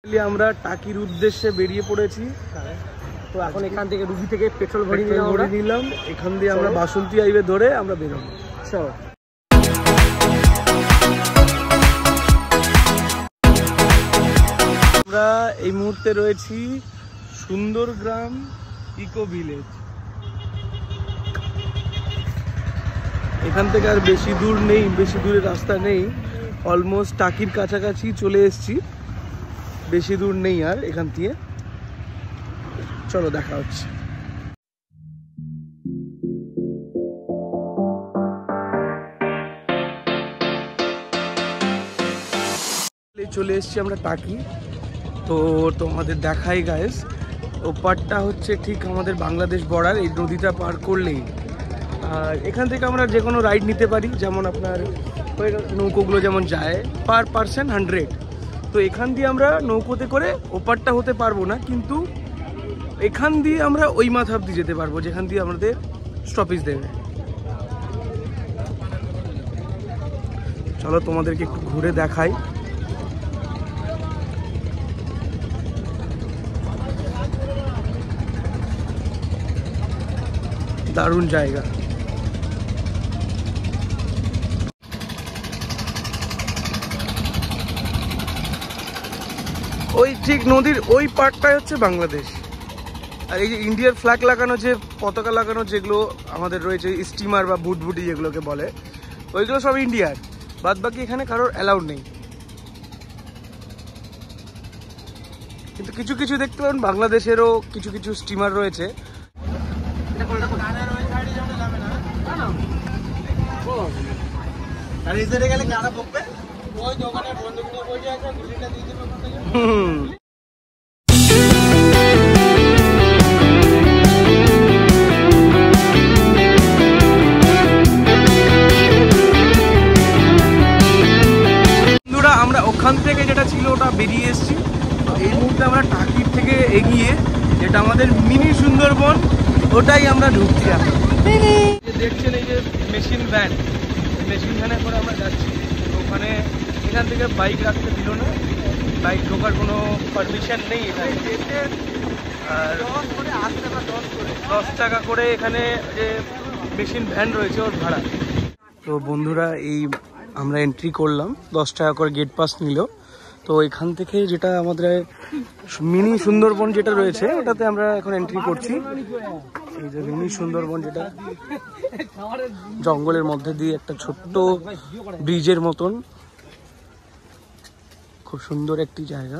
আমরা টাকির উদ্দেশ্যে বেরিয়ে পড়েছি। তো এখন এখান থেকে রুবি থেকে পেট্রোল ভরে নিলাম। এখান দিয়ে আমরা বাসন্তী হাইওয়ে ধরে আমরা বেরোবো। চলো। আমরা এই মুহূর্তে রয়েছি সুন্দরগ্রাম ইকো ভিলেজ। এখান থেকে আর বেশি দূর নেই, বেশি দূরের রাস্তা নেই। অলমোস্ট টাকির কাছাকাছি চলে এসেছি, বেশি দূর নেই আর এখান থেকে। চলো দেখা হচ্ছে। চলে এসেছি আমরা টাকি। তো তোমাদের দেখাই গাইস, ওপারটা হচ্ছে ঠিক আমাদের বাংলাদেশ বর্ডার। এই নদীটা পার করলেই আর এখান থেকে আমরা যে কোনো রাইড নিতে পারি, যেমন আপনার ওই নৌকোগুলো যেমন যায় পার পার্সন 100। তো এখান দিয়ে আমরা নৌকোতে করে ওপারটা হতে পারবো না, কিন্তু এখান দিয়ে আমরা ওই মাথা অব্দি যেতে পারবো যেখান দিয়ে আমাদের স্টপেজ দেবে। চলো তোমাদেরকে একটু ঘুরে দেখাই। দারুণ জায়গা। ওই ঠিক নদীর ওই পার্টটাই হচ্ছে বাংলাদেশ, আর এই যে ইন্ডিয়ার ফ্ল্যাগ লাগানো, যে পতাকা লাগানো যেগুলো আমাদের রয়েছে, স্টিমার বা বুটবুটি যেগুলোকে বলে, ওইগুলো সব ইন্ডিয়ার। বাদ বাকি এখানে কারোর অ্যালাউড নেই। কিন্তু কিছু কিছু দেখতে পাবেন বাংলাদেশেরও কিছু কিছু স্টিমার রয়েছে। আমরা ওখান থেকে যেটা ছিল ওটা বেরিয়ে এসেছি। এই মুহূর্তে আমরা টাকির থেকে এগিয়ে যেটা আমাদের মিনি সুন্দরবন, ওটাই আমরা ঢুকছি। দেখছেন এই যে মেশিন ভ্যান, মেশিন ভ্যানে করে আমরা যাচ্ছি। ওখানে এখান থেকে বাইক রাখতে দিল না, বাইক ঢোকার কোনো পারমিশন নেই এখানে। আর 10 টাকা করে এখানে যে মেশিন ভ্যান রয়েছে ওর ভাড়া। তো বন্ধুরা, এই আমরা এন্ট্রি করলাম, 10 টাকা করে গেট পাস নিল। তো এখান থেকে যেটা আমাদের মিনি সুন্দরবন যেটা রয়েছে ওটাতে আমরা এখন এন্ট্রি করছি। এই যে মিনি সুন্দরবন, যেটা জঙ্গলের মধ্যে দিয়ে একটা ছোট্ট ব্রিজের মতন, খুব সুন্দর একটি জায়গা।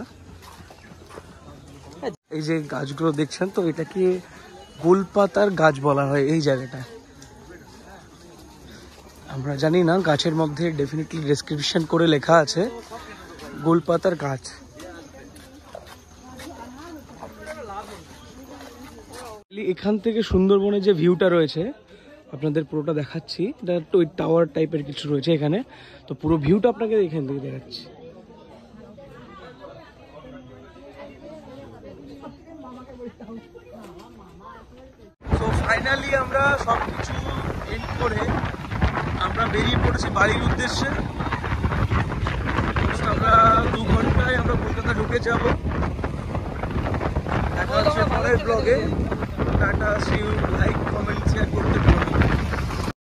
এই যে গাছগুলো দেখছেন, তো এটাকে গোলপাতার গাছ বলা হয় এই জায়গাটা। আমরা জানি না, গাছের মধ্যে ডেফিনেটলি ডেসক্রিপশন করে লেখা আছে গোলপাতার গাছ। এখান থেকে সুন্দরবনের যে ভিউটা রয়েছে আপনাদের পুরোটা দেখাচ্ছি। এটা একটা ওই টাওয়ার টাইপের কিছু রয়েছে এখানে, তো পুরো ভিউটা আপনাকে এখান থেকে দেখাচ্ছি। তো ফাইনালি আমরা সব কিছু এন্ড করে আমরা বেরিয়ে পড়েছি বাড়ির উদ্দেশ্যে। আমরা 2 ঘন্টায় আমরা কলকাতা ঢুকে যাব। দেখা হচ্ছে পরের ব্লগে। Tata, see you. Like, comment, share করতে